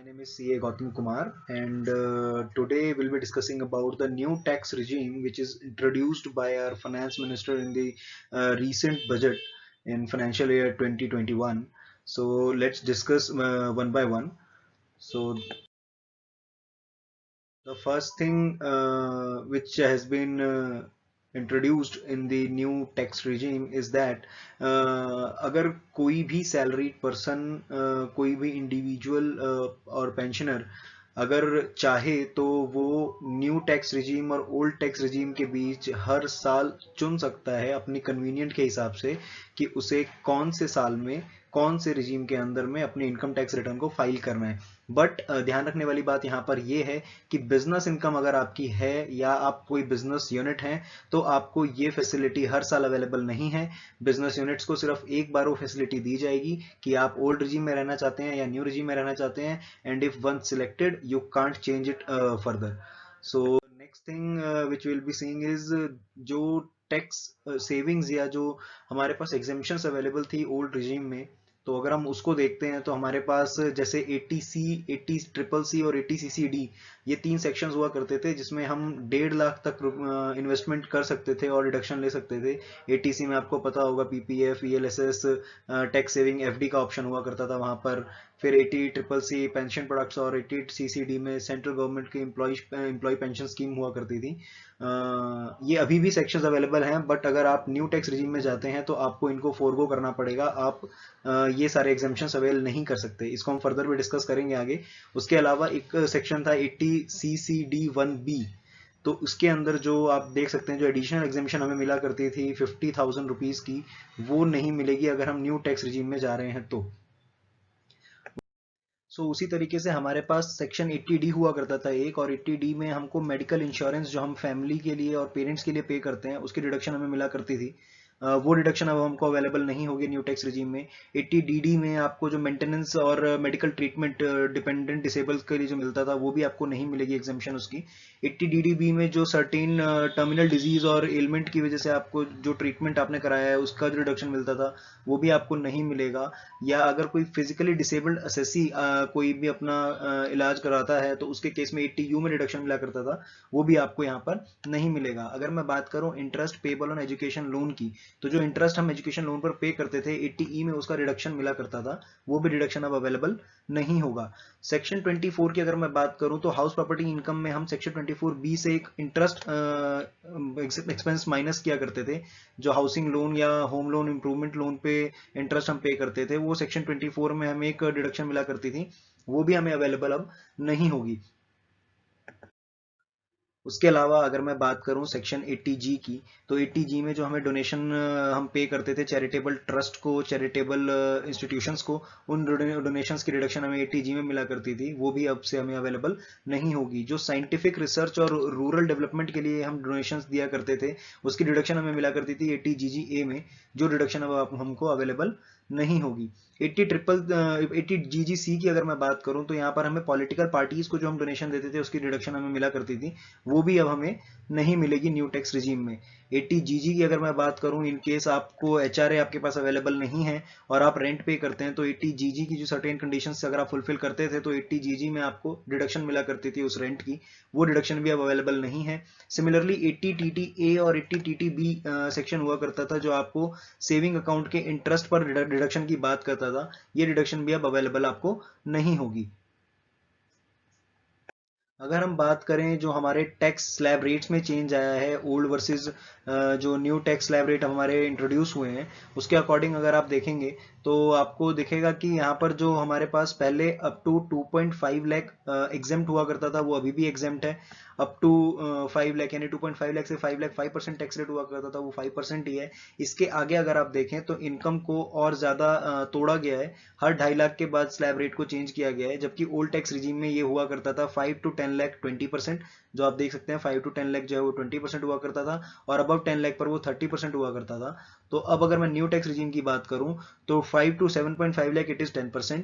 name is CA Gautam Kumar, and today we'll be discussing about the new tax regime which is introduced by our finance minister in the recent budget in financial year 2021. So let's discuss one by one. So the first thing which has been introduced in the new tax regime is that अगर कोई भी salaried person कोई भी individual और pensioner अगर चाहे तो वो न्यू टैक्स रिजीम और ओल्ड टैक्स रिजीम के बीच हर साल चुन सकता है अपनी कन्वीनियंट के हिसाब से कि उसे कौन से साल में कौन से रिजीम के अंदर में अपने इनकम टैक्स रिटर्न को फाइल करना है। बट ध्यान रखने वाली बात यहाँ पर यह है कि बिजनेस इनकम अगर आपकी है या आप कोई बिजनेस यूनिट है तो आपको ये फैसिलिटी हर साल अवेलेबल नहीं है। बिजनेस यूनिट्स को सिर्फ एक बार वो फैसिलिटी दी जाएगी कि आप ओल्ड रिजीम में रहना चाहते हैं या न्यू रिजीम में रहना चाहते हैं, and if one selected you can't change it further. So next thing which will be seeing is जो टैक्स सेविंग्स या जो हमारे पास एग्जेम्पशंस अवेलेबल थी ओल्ड रिजीम में, तो अगर हम उसको देखते हैं तो हमारे पास जैसे 80C, 80CCC और 80CCD ये तीन सेक्शंस हुआ करते थे जिसमें हम 1.5 लाख तक इन्वेस्टमेंट कर सकते थे और डिडक्शन ले सकते थे। 80C में आपको पता होगा PPF, ELSS, tax saving FD का ऑप्शन हुआ करता था वहां पर। फिर 80CCC पेंशन प्रोडक्ट्स और 80CCD में सेंट्रल गवर्नमेंट की एम्प्लॉय पेंशन स्कीम हुआ करती थी। ये अभी भी सेक्शंस अवेलेबल हैं, बट अगर आप न्यू टैक्स रिजीम में जाते हैं तो आपको इनको फोरगो करना पड़ेगा। आप ये सारे एग्जाम्पशंस अवेल नहीं कर सकते। इसको हम फर्दर भी डिस्कस करेंगे आगे। उसके अलावा एक सेक्शन था 80CCD1B, तो उसके अंदर जो आप देख सकते हैं जो एडिशनल एग्जामेशन हमें मिला करती थी 50,000 रुपीज की, वो नहीं मिलेगी अगर हम न्यू टैक्स रिजीम में जा रहे हैं तो। उसी तरीके से हमारे पास सेक्शन 80D हुआ करता था एक, और 80D में हमको मेडिकल इंश्योरेंस जो हम फैमिली के लिए और पेरेंट्स के लिए पे करते हैं उसकी डिडक्शन हमें मिला करती थी। वो डिडक्शन अब हमको अवेलेबल नहीं होगी न्यू टैक्स रिजीम में। 80DD में आपको जो मेंटेनेंस और मेडिकल ट्रीटमेंट डिपेंडेंट डिसेबल्स के लिए जो मिलता था वो भी आपको नहीं मिलेगी एग्जाम्पशन उसकी। 80DDB में जो सर्टेन टर्मिनल डिजीज और एलिमेंट की वजह से आपको जो ट्रीटमेंट आपने कराया है उसका जो रिडक्शन मिलता था वो भी आपको नहीं मिलेगा। या अगर कोई फिजिकली डिसेबल्ड असेसी कोई भी अपना इलाज कराता है तो उसके केस में 80U में रिडक्शन मिला करता था, वो भी आपको यहाँ पर नहीं मिलेगा। अगर मैं बात करूं interest payable on education loan की, तो जो इंटरेस्ट हम एजुकेशन लोन पर पे करते थे 80E में उसका रिडक्शन मिला करता था, वो भी रिडक्शन अब अवेलेबल नहीं होगा। सेक्शन 24 की अगर मैं बात करूं तो हाउस प्रॉपर्टी इनकम में हम सेक्शन 24B से एक इंटरेस्ट एक्सपेंस माइनस किया करते थे। जो हाउसिंग लोन या होम लोन इंप्रूवमेंट लोन पे इंटरेस्ट हम पे करते थे वो सेक्शन 24 में हमें एक डिडक्शन मिला करती थी, वो भी हमें अवेलेबल अब नहीं होगी। उसके अलावा अगर मैं बात करूं सेक्शन 80G की, तो 80G में जो हमें डोनेशन हम पे करते थे चैरिटेबल ट्रस्ट को, चैरिटेबल इंस्टीट्यूशंस को, उन डोनेशंस की रिडक्शन हमें 80G में मिला करती थी, वो भी अब से हमें अवेलेबल नहीं होगी। जो साइंटिफिक रिसर्च और रूरल डेवलपमेंट के लिए हम डोनेशंस दिया करते थे उसकी रिडक्शन हमें मिला करती थी 80GGA में, जो रिडक्शन अब हमको अवेलेबल नहीं होगी। 80GGC की अगर मैं बात करूं तो यहाँ पर हमें पॉलिटिकल पार्टीज को जो हम डोनेशन देते थे उसकी रिडक्शन हमें मिला करती थी, वो भी अब हमें नहीं मिलेगी न्यू टैक्स रिजीम में। 80GG की अगर मैं बात करूं, इन केस आपको HRA आपके पास अवेलेबल नहीं है और आप रेंट पे करते हैं तो 80GG की जो सर्टेन कंडीशंस अगर आप फुलफिल करते थे तो 80GG में आपको डिडक्शन मिला करती थी उस रेंट की, वो डिडक्शन भी अब अवेलेबल नहीं है। सिमिलरली 80TTA और 80TTB सेक्शन हुआ करता था जो आपको सेविंग अकाउंट के इंटरेस्ट पर डिडक्शन की बात करता था, ये डिडक्शन भी अब अवेलेबल आपको नहीं होगी। अगर हम बात करें जो हमारे टैक्स स्लैब रेट्स में चेंज आया है ओल्ड वर्सेस जो न्यू टैक्स स्लैब रेट हमारे इंट्रोड्यूस हुए हैं, उसके अकॉर्डिंग अगर आप देखेंगे तो आपको दिखेगा कि यहाँ पर जो हमारे पास पहले अप टू 2.5 लाख एग्जेम्प्ट हुआ करता था वो अभी भी एग्जेम्प्ट है। अप टू 5 लाख यानी 2.5 लाख से 5 लाख 5% टैक्स रेट हुआ करता था, वो 5% ही है। इसके आगे अगर आप देखें तो इनकम को और ज्यादा तोड़ा गया है, हर 2.5 लाख के बाद स्लैब रेट को चेंज किया गया है, जबकि ओल्ड टैक्स रिजीम में ये हुआ करता था 5 to 10 लाख 20%। जो आप देख सकते हैं 5 to 10 लाख जो है वो 20% हुआ करता था और अबव 10 लाख पर वो 30% हुआ करता था। तो अब अगर मैं न्यू टैक्स रिजीम की बात करूं तो 5 to 7.5 lakh it is 10%,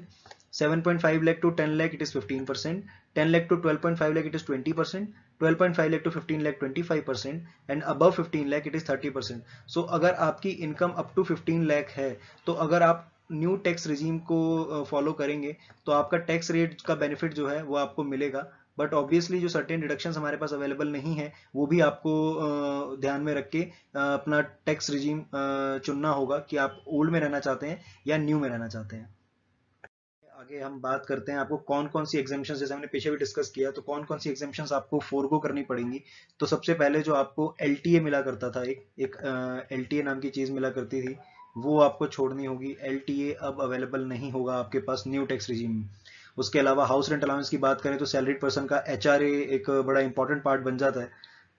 7.5 lakh to 10 lakh it is 15%, 10 lakh to 12.5 lakh it is 20%, 12.5 lakh to 15 lakh 25%, and above 15 lakh it is 30%। सो अगर आपकी इनकम अप टू 15 लाख है तो अगर आप न्यू टैक्स रिजीम को फॉलो करेंगे तो आपका टैक्स रेट का बेनिफिट जो है वो आपको मिलेगा। बट ऑब्वियसली जो सर्टेन डिडक्शंस हमारे पास अवेलेबल नहीं है वो भी आपको ध्यान में रख के अपना टैक्स रिजीम चुनना होगा कि आप ओल्ड में रहना चाहते हैं या न्यू में रहना चाहते हैं। आगे हम बात करते हैं आपको कौन कौन सी एग्जामेशंस, जैसे हमने पीछे भी डिस्कस किया, तो कौन कौन सी एग्जामेशंस आपको फोरगो करनी पड़ेंगी। तो सबसे पहले जो आपको एलटीए मिला करता था, एक एलटीए नाम की चीज मिला करती थी, वो आपको छोड़नी होगी। एलटीए अब अवेलेबल नहीं होगा आपके पास न्यू टैक्स रिजीम में। उसके अलावा हाउस रेंट अलाउंस की बात करें तो सैलरीड पर्सन का एचआरए एक बड़ा इंपॉर्टेंट पार्ट बन जाता है,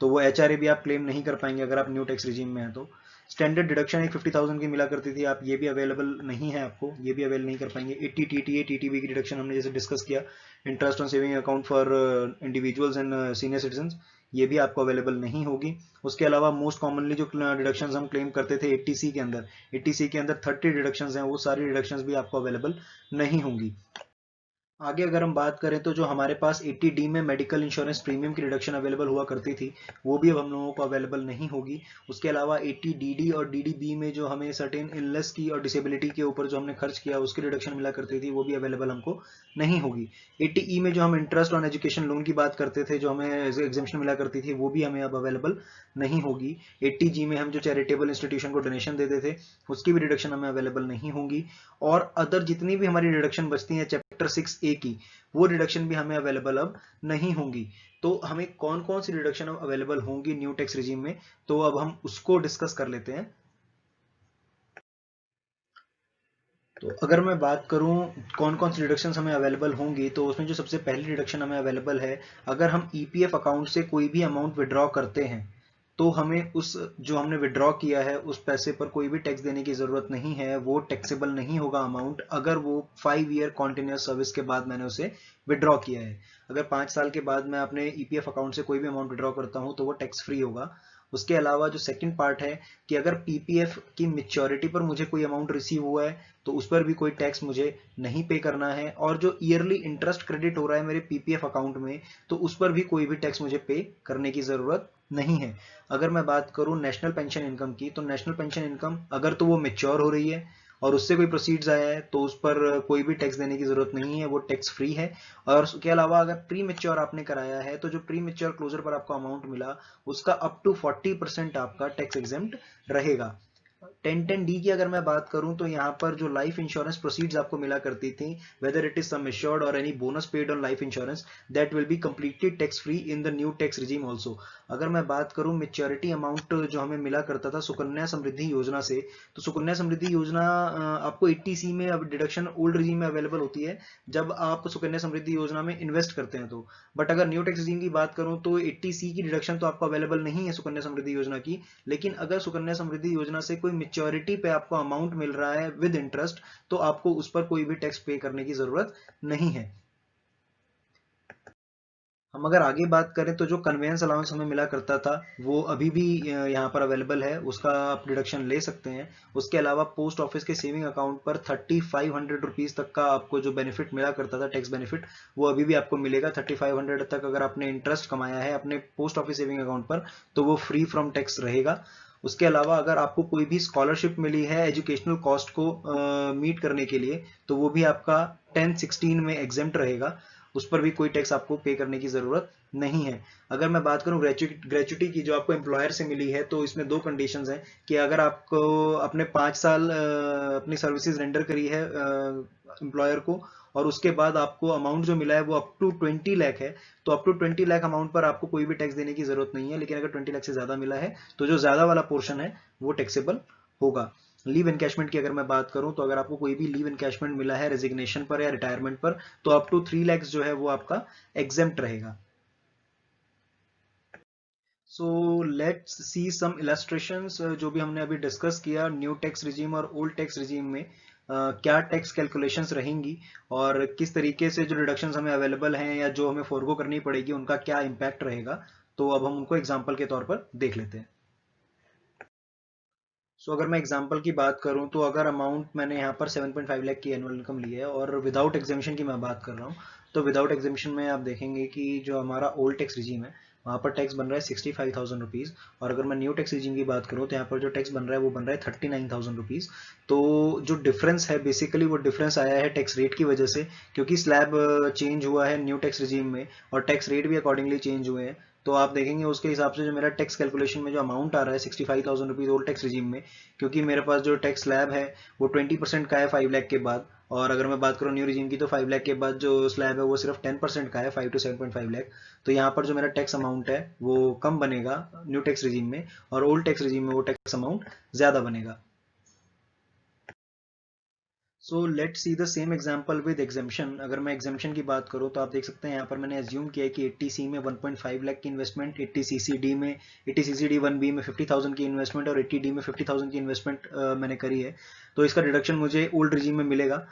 तो वो एचआरए भी आप क्लेम नहीं कर पाएंगे अगर आप न्यू टैक्स रिजीम में हैं तो। स्टैंडर्ड डिडक्शन एक 50,000 की मिला करती थी, आप ये भी अवेलेबल नहीं है, आपको ये भी अवेल नहीं कर पाएंगे। 80 टीटीए टीटीबी की डिडक्शन हमने जैसे डिस्कस किया, interest on saving account for individuals and senior citizen, ये भी आपको अवेलेबल नहीं होगी। उसके अलावा मोस्ट कॉमनली जो डिडक्शंस हम क्लेम करते थे 80C के अंदर, 80C के अंदर 30 डिडक्शंस हैं, वो सारी डिडक्शंस भी आपको अवेलेबल नहीं होंगी। आगे अगर हम बात करें तो जो हमारे पास 80D में मेडिकल इंश्योरेंस प्रीमियम की रिडक्शन अवेलेबल हुआ करती थी, वो भी अब हम लोगों को अवेलेबल नहीं होगी। उसके अलावा 80DD और DDB में जो हमें सर्टेन इलनेस की और डिसेबिलिटी के ऊपर जो हमने खर्च किया उसकी रिडक्शन मिला करती थी, वो भी अवेलेबल हमको नहीं होगी। 80E में जो हम इंटरेस्ट ऑन एजुकेशन लोन की बात करते थे, जो हमें एग्जेम्पशन मिला करती थी, वो भी हमें अब अवेलेबल नहीं होगी। 80G में हम जो चैरिटेबल इंस्टीट्यूशन को डोनेशन देते थे, उसकी भी रिडक्शन हमें अवेलेबल नहीं होगी। और अदर जितनी भी हमारी रिडक्शन बचती है चैप्टर 6A की, वो रिडक्शन भी हमें अवेलेबल अब नहीं होंगी। तो हमें कौन कौन सी रिडक्शन अब अवेलेबल होंगी न्यू टैक्स रिजीम में, तो अब हम उसको डिस्कस कर लेते हैं। तो अगर मैं बात करूं कौन कौन सी रिडक्शन हमें अवेलेबल होंगी, तो उसमें जो सबसे पहली रिडक्शन हमें अवेलेबल है, अगर हम ईपीएफ अकाउंट से कोई भी अमाउंट विड्रॉ करते हैं तो हमें उस जो हमने विड्रॉ किया है उस पैसे पर कोई भी टैक्स देने की जरूरत नहीं है, वो टैक्सेबल नहीं होगा अमाउंट, अगर वो 5 ईयर कॉन्टिन्यूस सर्विस के बाद मैंने उसे विड्रॉ किया है। अगर 5 साल के बाद मैं अपने ईपीएफ अकाउंट से कोई भी अमाउंट विड्रॉ करता हूं तो वो टैक्स फ्री होगा। उसके अलावा जो सेकंड पार्ट है कि अगर पीपीएफ की मेच्योरिटी पर मुझे कोई अमाउंट रिसीव हुआ है तो उस पर भी कोई टैक्स मुझे नहीं पे करना है, और जो ईयरली इंटरेस्ट क्रेडिट हो रहा है मेरे पीपीएफ अकाउंट में तो उस पर भी कोई भी टैक्स मुझे पे करने की जरूरत नहीं है। अगर मैं बात करूं नेशनल पेंशन इनकम की, तो नेशनल पेंशन इनकम अगर तो वो मेच्योर हो रही है और उससे कोई प्रोसीड्स आया है तो उस पर कोई भी टैक्स देने की जरूरत नहीं है, वो टैक्स फ्री है। और उसके अलावा अगर प्री मेच्योर आपने कराया है तो जो प्री मेच्योर क्लोजर पर आपको अमाउंट मिला उसका अप टू 40% आपका टैक्स एग्जेम्प्ट रहेगा। 1010D की अगर मैं बात करूं तो यहाँ पर जो लाइफ इंश्योरेंस प्रोसीड्स आपको मिला करती थी, whether it is sum assured और any bonus paid on life insurance, that will be completely tax free in the new tax regime also. अगर मैं बात करूं मेच्योरिटी अमाउंट जो हमें मिला करता था सुकन्या समृद्धि योजना से, तो सुकन्या समृद्धि योजना आपको 80C में अब डिडक्शन ओल्ड रिजीम में अवेलेबल होती है जब आप सुकन्या समृद्धि योजना में इन्वेस्ट करते हैं तो। बट अगर न्यू टैक्स रिजीम की बात करूं तो 80C की डिडक्शन तो आपको अवेलेबल नहीं है सुकन्या समृद्धि योजना की, लेकिन अगर सुकन्या समृद्धि योजना से कोई मेच्योरिटी पे आपको अमाउंट मिल रहा है विद इंटरेस्ट तो आपको उस पर कोई भी टैक्स पे करने की जरूरत नहीं है। हम अगर आगे बात करें तो जो कन्वेंस अलाउंस हमें मिला करता था वो अभी भी यहाँ पर अवेलेबल है, उसका आप डिडक्शन ले सकते हैं। उसके अलावा पोस्ट ऑफिस के सेविंग अकाउंट पर 3500 रुपीज तक का आपको जो बेनिफिट मिला करता था टैक्स बेनिफिट, वो अभी भी आपको मिलेगा। 3500 तक अगर आपने इंटरेस्ट कमाया है अपने पोस्ट ऑफिस सेविंग अकाउंट पर तो वो फ्री फ्रॉम टैक्स रहेगा। उसके अलावा अगर आपको कोई भी स्कॉलरशिप मिली है एजुकेशनल कॉस्ट को मीट करने के लिए तो वो भी आपका 1016 में एग्जेम्प्ट रहेगा, उस पर भी कोई टैक्स आपको पे करने की जरूरत नहीं है। अगर मैं बात करूं ग्रेचुटी की जो आपको एम्प्लॉयर से मिली है, तो इसमें दो कंडीशंस हैं कि अगर आपको अपने 5 साल अपनी सर्विसेज रेंडर करी है एम्प्लॉयर को और उसके बाद आपको अमाउंट जो मिला है वो अप टू 20 लाख है, तो अप टू 20 लाख अमाउंट पर आपको कोई भी टैक्स देने की जरूरत नहीं है। लेकिन अगर 20 लाख से ज्यादा मिला है तो जो ज्यादा वाला पोर्शन है वो टैक्सेबल होगा। लीव एनकैशमेंट की अगर मैं बात करूं तो अगर आपको कोई भी लीव एनकैशमेंट मिला है रेजिग्नेशन पर या रिटायरमेंट पर तो अप टू 3 lakhs जो है वो आपका एग्जेम्प्ट रहेगा। So let's see some illustrations जो भी हमने अभी डिस्कस किया न्यू टैक्स रिजीम और ओल्ड टैक्स रिजीम में क्या टैक्स कैलकुलेशंस रहेंगी और किस तरीके से जो रिडक्शंस हमें अवेलेबल हैं या जो हमें फोरगो करनी पड़ेगी उनका क्या इम्पैक्ट रहेगा। तो अब हम उनको एग्जाम्पल के तौर पर देख लेते हैं। अगर मैं एग्जांपल की बात करूं तो अगर अमाउंट मैंने यहाँ पर 7.5 लाख की एनुअल इनकम ली है और विदाउट एग्जामिशन की मैं बात कर रहा हूँ, तो विदाउट एग्जामिशन में आप देखेंगे कि जो हमारा ओल्ड टैक्स रिजीम है वहाँ पर टैक्स बन रहा है 65,000 रुपीज़। और अगर मैं न्यू टैक्स रिजीम की बात करूँ तो यहाँ पर जो टैक्स बन रहा है वो बन रहा है 39,000 रुपीज़। तो जो डिफरेंस है बेसिकली वो डिफरेंस आया है टैक्स रेट की वजह से, क्योंकि स्लैब चेंज हुआ है न्यू टैक्स रिजीम में और टैक्स रेट भी अकॉर्डिंगली चेंज हुए हैं। तो आप देखेंगे उसके हिसाब से जो मेरा टैक्स कैलकुलेशन में जो अमाउंट आ रहा है 65,000 रुपीज़ ओल्ड टैक्स रिजीम में, क्योंकि मेरे पास जो टैक्स स्लैब है वो 20% का है 5 लाख के बाद। और अगर मैं बात करूँ न्यू रिजीम की तो 5 लाख के बाद जो स्लैब है वो सिर्फ 10% का है, 5 to 7.5 लाख। तो यहाँ पर जो मेरा टैक्स अमाउंट है वो कम बनेगा न्यू टैक्स रिजीम में, और ओल्ड टैक्स रिजीम में वो टैक्स अमाउंट ज़्यादा बनेगा। So let see the same example with exemption. अगर मैं एग्जेम्पशन की बात करूं तो आप देख सकते हैं यहाँ पर मैंने एज्यूम किया है कि 80C में 1.5 लाख की इन्वेस्टमेंट, 80CCD में 80CCD 1B में 50,000 की इन्वेस्टमेंट और 80D में 50,000 की इन्वेस्टमेंट मैंने करी है। तो इसका डिडक्शन मुझे ओल्ड रिजीम में मिलेगा।